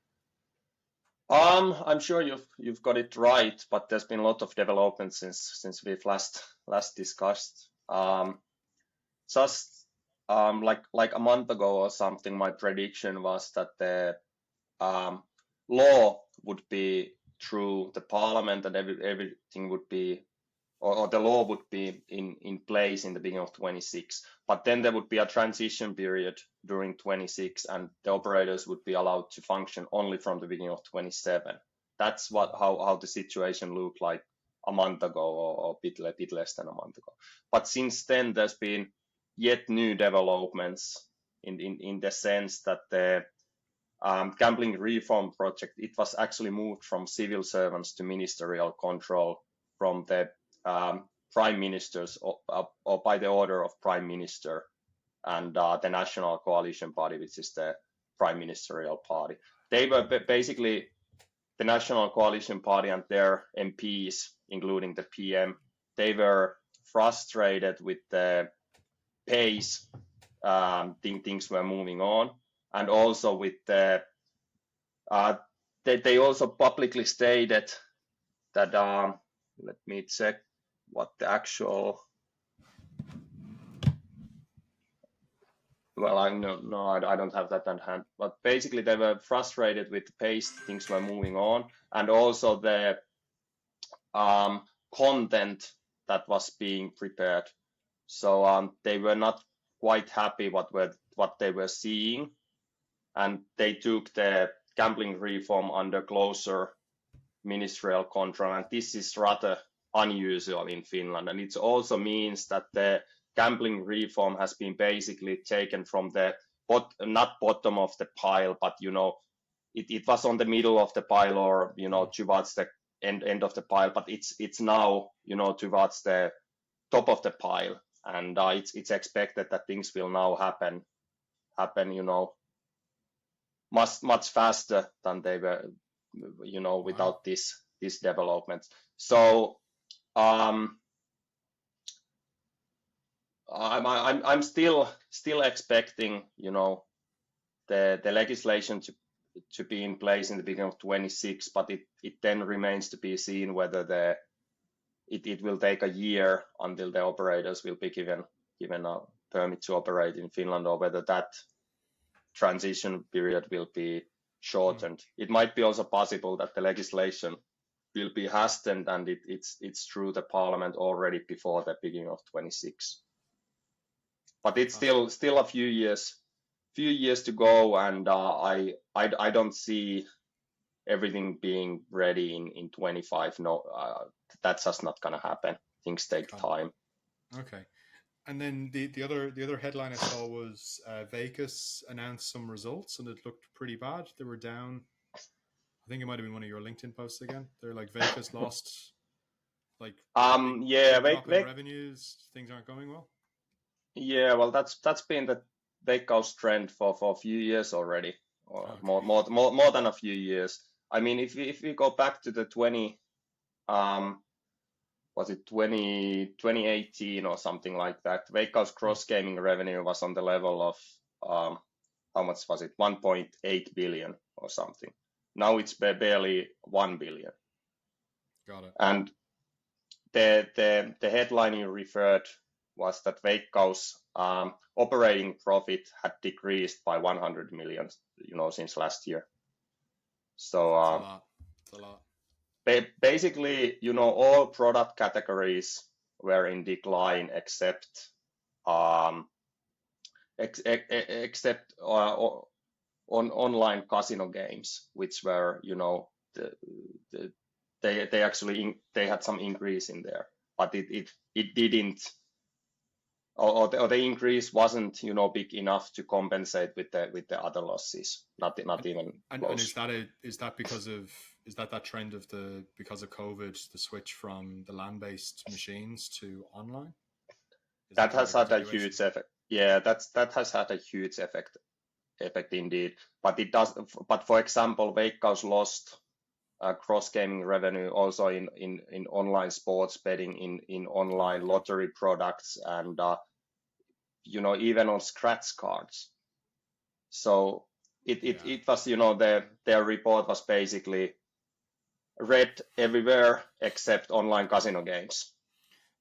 I'm sure you've got it right, but there's been a lot of development since we've last discussed. Just like a month ago or something, my prediction was that the law would be through the parliament and everything would be, or the law would be in place in the beginning of 26. But then there would be a transition period during 26, and the operators would be allowed to function only from the beginning of 27. That's how the situation looked like a month ago, or a bit less than a month ago. But since then, there's been yet new developments in the sense that the gambling reform project, it was actually moved from civil servants to ministerial control from the prime ministers or by the order of prime minister and the National Coalition Party, which is the prime ministerial party. They were basically the National Coalition Party and their MPs, including the PM, they were frustrated with the pace things were moving on, and also with the they also publicly stated that let me check what the actual I don't have that on hand, but basically they were frustrated with the pace things were moving on, and also the content that was being prepared. So they were not quite happy what they were seeing, and they took the gambling reform under closer ministerial control, and this is rather unusual in Finland. And it also means that the gambling reform has been basically taken from the not bottom of the pile, but it was on the middle of the pile, or towards the end of the pile, but it's now towards the top of the pile, and it's expected that things will now happen much faster than they were without this development. So I'm still expecting, the legislation to be in place in the beginning of 26, but it then remains to be seen whether it will take a year until the operators will be given a permit to operate in Finland, or whether that transition period will be shortened. It might be also possible that the legislation will be hastened and it's through the parliament already before the beginning of 26. But it's still a few years to go, and I don't see everything being ready in 25. No, that's just not going to happen. Things take time. Okay. And then the other headline I saw was Vegas announced some results, and it looked pretty bad. They were down. I think it might have been one of your LinkedIn posts again. They're like, Vegas lost like big drop in revenues. Things aren't going well. Yeah, well, that's been the Veikkaus trend for a few years already, or more than a few years. I mean, if we go back to the 2018 or something like that, Veikkaus cross gaming revenue was on the level of how much was it? 1.8 billion or something. Now it's barely 1 billion. Got it. And the headline you referred was that Veikkaus operating profit had decreased by 100 million, since last year. So it's a lot. Basically, all product categories were in decline except on online casino games, which were, they actually they had some increase in there, but it didn't, or the increase wasn't, big enough to compensate with the other losses. Not even close. And is that because of that trend of because of COVID, the switch from the land-based machines to online? That has had a huge effect. Yeah, that has had a huge effect indeed. But it does. But for example, Veikkaus lost cross gaming revenue also in online sports betting, in online lottery products, and even on scratch cards. So it was, their report was basically red everywhere except online casino games.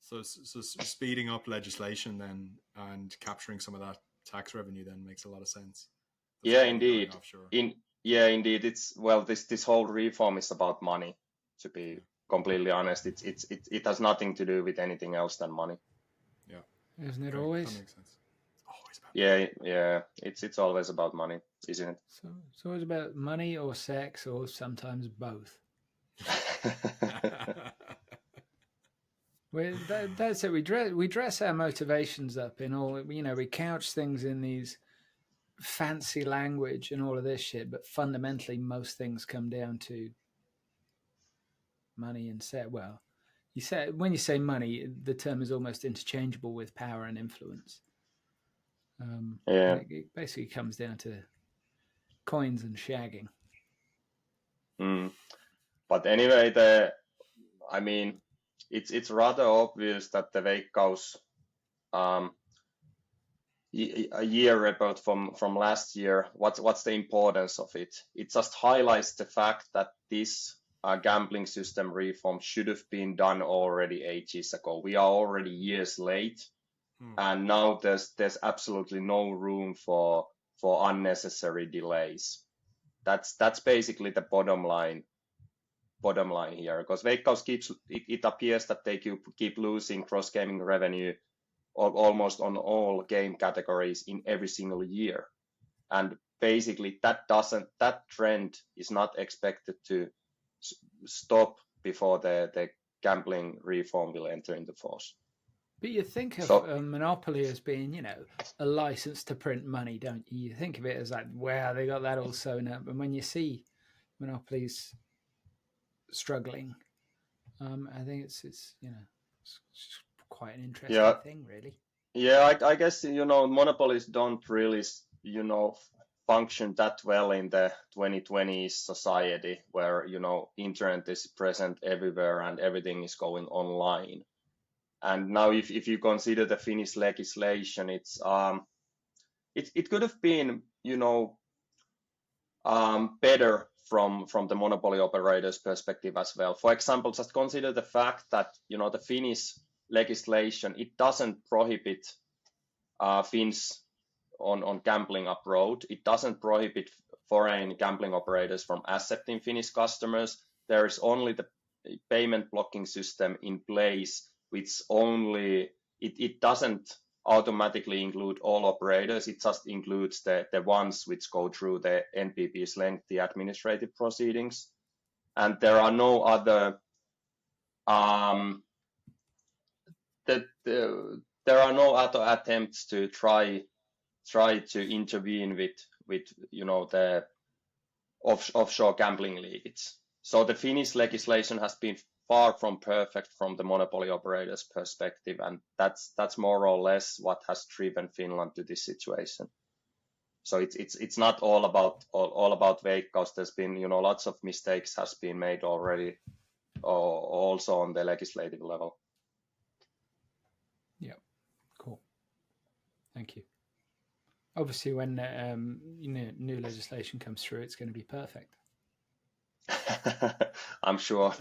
So speeding up legislation then and capturing some of that tax revenue then makes a lot of sense. Yeah, indeed. Indeed. This whole reform is about money. To be completely honest, it has nothing to do with anything else than money. Yeah, isn't it always? That makes sense. Always about yeah. It's always about money, isn't it? So it's always about money or sex or sometimes both. That's it. We dress our motivations up in all. We couch things in these fancy language and all of this shit, but fundamentally, most things come down to money and sex. Well, when you say money, the term is almost interchangeable with power and influence. It basically comes down to coins and shagging. But anyway, it's rather obvious that the Veikkaus a year report from last year, what's the importance of it? It just highlights the fact that this gambling system reform should have been done already ages ago. We are already years late, and now there's absolutely no room for unnecessary delays. That's basically the bottom line here, because Veikkaus it appears that they keep losing cross gaming revenue almost on all game categories in every single year, and basically that trend is not expected to stop before the gambling reform will enter into force. But you think of a monopoly as being, a license to print money, don't you? You think of it as like, wow, they got that all sewn up. And when you see monopolies struggling, I think it's quite an interesting thing, really. Yeah, I guess, monopolies don't really, function that well in the 2020s society where, internet is present everywhere and everything is going online. And now if you consider the Finnish legislation, it could have been, better from the monopoly operator's perspective as well. For example, just consider the fact that, the Finnish legislation, it doesn't prohibit Finns on gambling abroad. It doesn't prohibit foreign gambling operators from accepting Finnish customers. There is only the payment blocking system in place, which it doesn't automatically include all operators. It just includes the ones which go through the NPP's lengthy administrative proceedings. And there are no other there are no other attempts to try to intervene with the offshore gambling leagues. So the Finnish legislation has been far from perfect from the monopoly operator's perspective, and that's more or less what has driven Finland to this situation. So it's not all about Veikkaus. There's been lots of mistakes has been made already, also on the legislative level. Yeah, cool. Thank you. Obviously, when new legislation comes through, it's going to be perfect. I'm sure.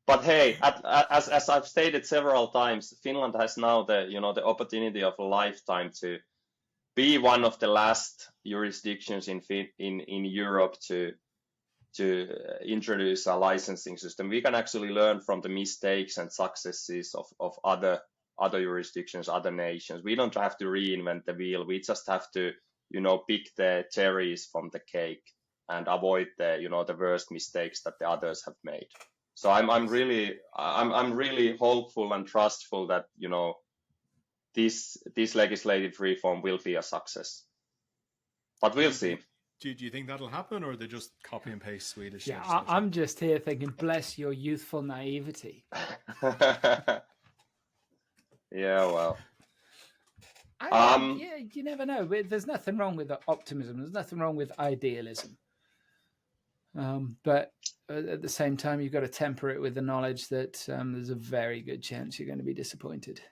But hey, as I've stated several times, Finland has now the opportunity of a lifetime to be one of the last jurisdictions in Europe to introduce a licensing system. We can actually learn from the mistakes and successes of other jurisdictions, other nations. We don't have to reinvent the wheel. We just have to pick the cherries from the cake and avoid the worst mistakes that the others have made. So I'm really hopeful and trustful that this legislative reform will be a success. But we'll see. Do you think that'll happen, or they just copy and paste Swedish? Yeah, I'm just here thinking, bless your youthful naivety. Yeah, well. Yeah, you never know. There's nothing wrong with optimism. There's nothing wrong with idealism. But at the same time, you've got to temper it with the knowledge that there's a very good chance you're going to be disappointed.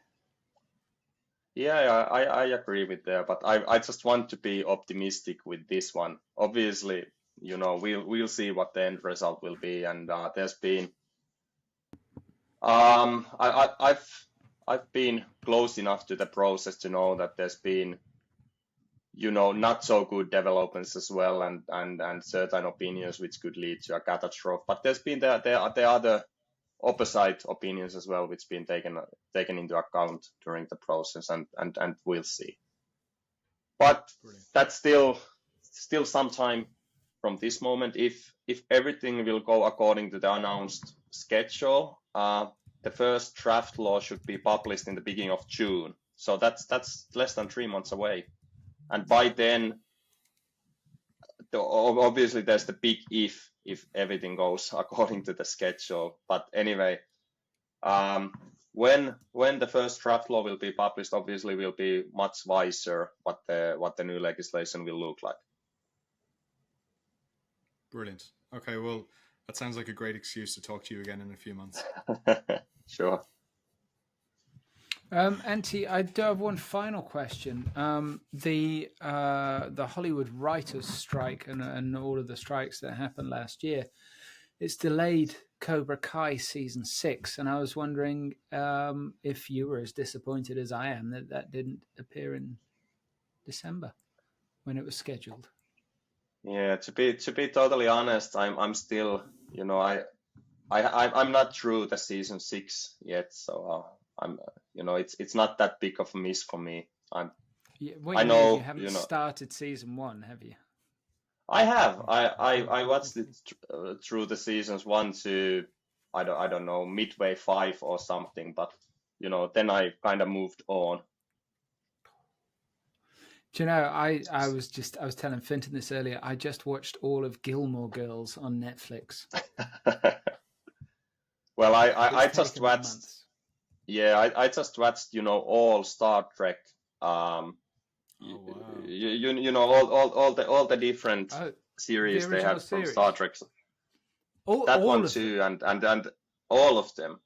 Yeah, I agree with that. But I just want to be optimistic with this one. Obviously, we'll see what the end result will be. And there's been, I've been close enough to the process to know that there's been, not so good developments as well, and certain opinions which could lead to a catastrophe. But there's been the other opposite opinions as well, which been taken into account during the process, and we'll see. But brilliant. That's still some time from this moment. If everything will go according to the announced schedule, the first draft law should be published in the beginning of June. So that's less than 3 months away. And by then, obviously there's the big if everything goes according to the schedule. But anyway, when the first draft law will be published, obviously we'll be much wiser what the new legislation will look like. Brilliant. Okay, well, that sounds like a great excuse to talk to you again in a few months. Sure. Antti, I do have one final question. The Hollywood writers' strike and all of the strikes that happened last year, it's delayed Cobra Kai season 6, and I was wondering if you were as disappointed as I am that didn't appear in December when it was scheduled. Yeah, to be totally honest, I'm still, I'm not through the season 6 yet, so I'm, it's not that big of a miss for me. I know you haven't started season 1, have you? I have. I watched it through the seasons 1 to I don't know, midway 5 or something, but then I kind of moved on. Do you know, I was telling Finton this earlier. I just watched all of Gilmore Girls on Netflix. Well, I just watched. Yeah, I just watched, all Star Trek. Oh, wow. all the different series they had from Star Trek. That all one too, and all of them.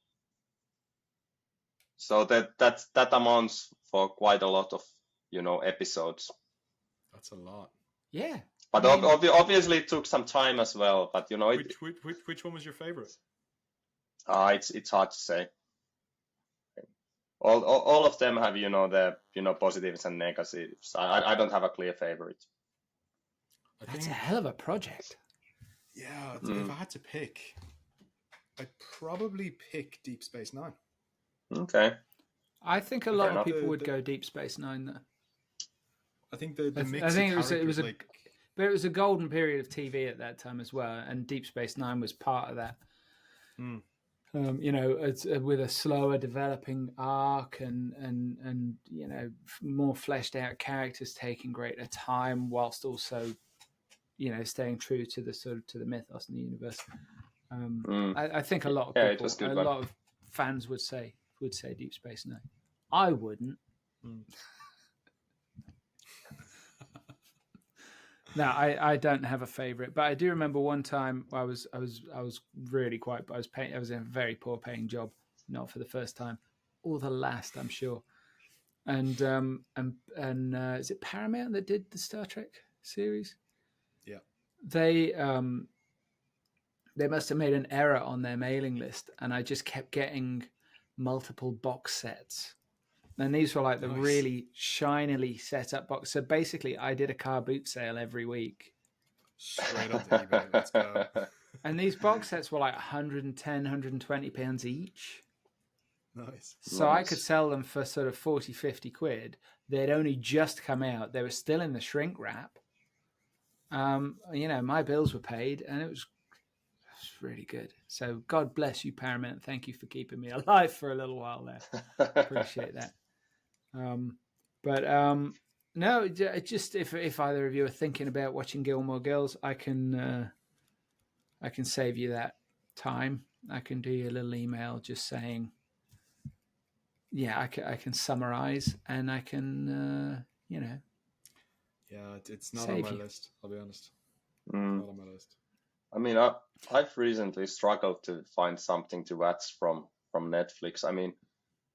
So that amounts for quite a lot of episodes. That's a lot. Yeah. But obviously it took some time as well. But which one was your favorite? It's hard to say. All of them have the positives and negatives. I don't have a clear favorite. That's a hell of a project. Yeah, if I had to pick, I'd probably pick Deep Space Nine. Okay. I think a lot of people would go Deep Space Nine though. I think the mix. I think but it was a golden period of TV at that time as well, and Deep Space Nine was part of that. It's with a slower developing arc and more fleshed out characters taking greater time, whilst also staying true to the mythos and the universe. I think a lot of people, lot of fans would say Deep Space Nine. I wouldn't. No, I don't have a favorite, but I do remember one time I was really I was in a very poor paying job, not for the first time, or the last, I'm sure. And is it Paramount that did the Star Trek series? Yeah. They must have made an error on their mailing list, and I just kept getting multiple box sets. And these were like the really shinily set up box. So basically, I did a car boot sale every week. Straight up to eBay. Let's go. And these box sets were like 110, 120 pounds each. Nice. So I could sell them for sort of 40, 50 quid. They'd only just come out. They were still in the shrink wrap. My bills were paid, and it was really good. So God bless you, Paramount. Thank you for keeping me alive for a little while there. Appreciate that. No, just if either of you are thinking about watching Gilmore Girls, I can save you that time. I can do you a little email just saying, I can summarize, and I can Yeah, it's not on my list. I'll be honest. Not on my list. I mean, I've recently struggled to find something to watch from Netflix. I mean,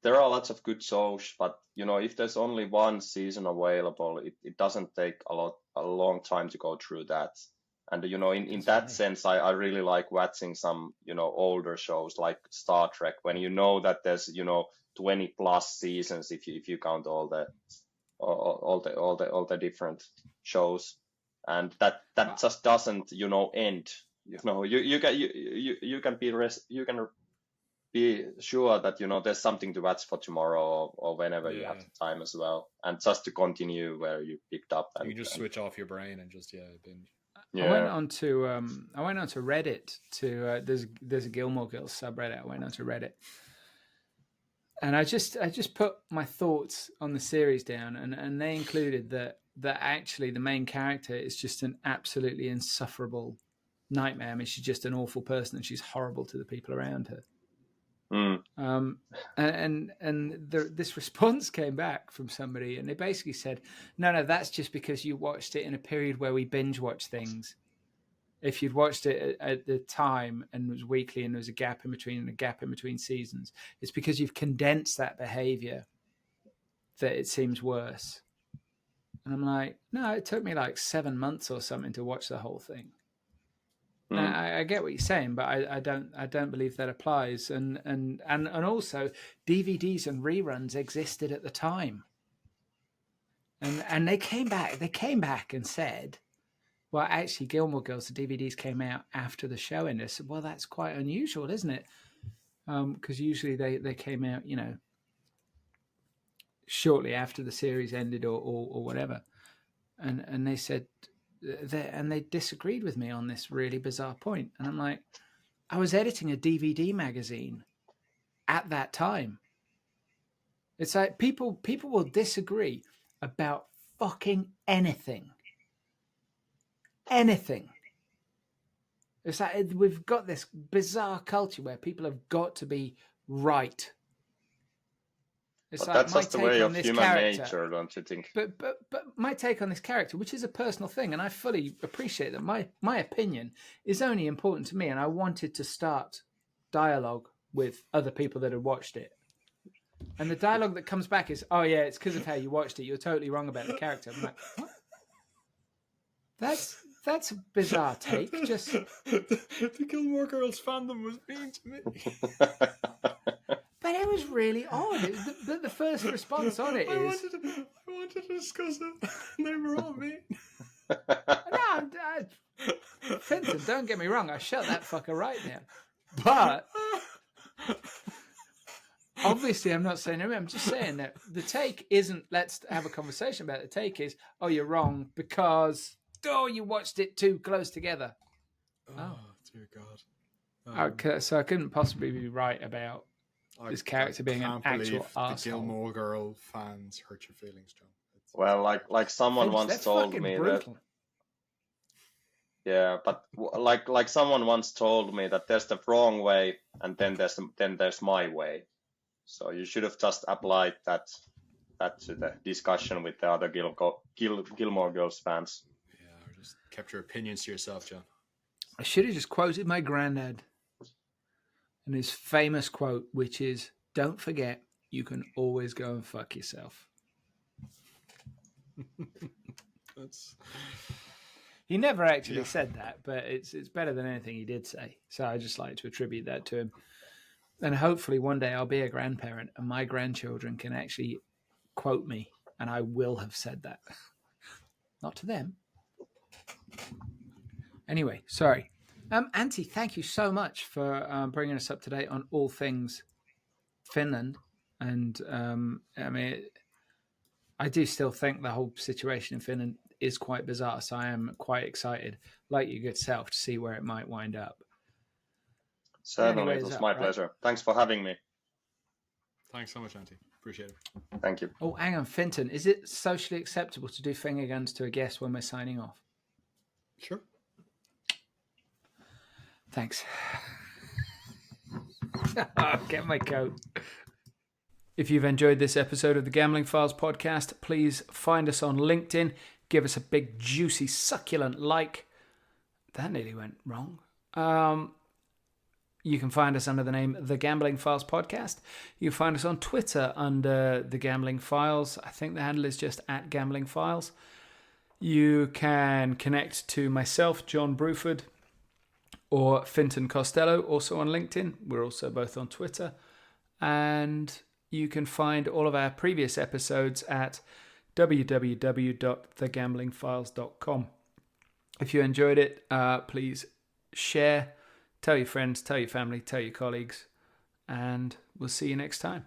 there are lots of good shows, but if there's only one season available, it doesn't take a long time to go through that. And in that sense, I really like watching some older shows like Star Trek, when that there's 20 plus seasons if you count all the different shows, and that just doesn't end. You can be sure that there's something to watch for tomorrow or whenever you have the time as well, and just to continue where you picked up. And you just switch off your brain and just binge. Yeah. I went on to Reddit to there's a Gilmore Girls subreddit. I went on to Reddit, and I just put my thoughts on the series down, and they included that actually the main character is just an absolutely insufferable nightmare. I mean, she's just an awful person, and she's horrible to the people around her. This response came back from somebody, and they basically said, no, that's just because you watched it in a period where we binge watch things. If you'd watched it at the time and it was weekly and there was a gap in between seasons, it's because you've condensed that behavior that it seems worse. And I'm like, no, it took me like 7 months or something to watch the whole thing. I get what you're saying, but I don't believe that applies. And also, DVDs and reruns existed at the time. And they came back and said, well, actually, Gilmore Girls, the DVDs came out after the show ended. I said, well, that's quite unusual, isn't it? Because usually they came out, shortly after the series ended or whatever. And they said, they disagreed with me on this really bizarre point. And I'm like, I was editing a DVD magazine at that time. It's like people will disagree about fucking anything. Anything. It's like we've got this bizarre culture where people have got to be right. It's like that's just the way of human nature, don't you think? But my take on this character, which is a personal thing, and I fully appreciate that my opinion is only important to me, and I wanted to start dialogue with other people that had watched it. And the dialogue that comes back is, "Oh yeah, it's because of how you watched it. You're totally wrong about the character." I'm like, what? That's a bizarre take. Just the Gilmore Girls fandom was mean to me. But it was really odd. The first response on it is, I wanted to discuss it. They were all mean. "No, Fenton, don't get me wrong. I shut that fucker right now." But obviously, I'm not saying I'm just saying that the take isn't "let's have a conversation about it." The take is, "Oh, you're wrong because you watched it too close together." Oh dear God. Okay, so I couldn't possibly be right about this character being an actual arsehole. The Gilmore Girl fans hurt your feelings, John. Well, like someone once told me brutal. that. Yeah, but like someone once told me that there's the wrong way, and then there's my way. So you should have just applied that to the discussion with the other Gilmore Girls fans. Yeah, or just kept your opinions to yourself, John. I should have just quoted my granddad and his famous quote, which is, "Don't forget, you can always go and fuck yourself." He never actually said that, but it's better than anything he did say. So I just like to attribute that to him. And hopefully one day I'll be a grandparent and my grandchildren can actually quote me, and I will have said that. Not to them. Anyway, sorry. Antti, thank you so much for bringing us up to date on all things Finland. And I mean, I do still think the whole situation in Finland is quite bizarre. So I am quite excited, like your good self, to see where it might wind up. Certainly, it was my pleasure. Thanks for having me. Thanks so much, Antti. Appreciate it. Thank you. Oh, hang on, Finton. Is it socially acceptable to do finger guns to a guest when we're signing off? Sure. Thanks. I'll get my coat. If you've enjoyed this episode of the Gambling Files podcast, please find us on LinkedIn. Give us a big, juicy, succulent like. That nearly went wrong. You can find us under the name The Gambling Files Podcast. You can find us on Twitter under The Gambling Files. I think the handle is just @GamblingFiles. You can connect to myself, John Bruford, or Finton Costello, also on LinkedIn. We're also both on Twitter. And you can find all of our previous episodes at www.thegamblingfiles.com. If you enjoyed it, please share, tell your friends, tell your family, tell your colleagues, and we'll see you next time.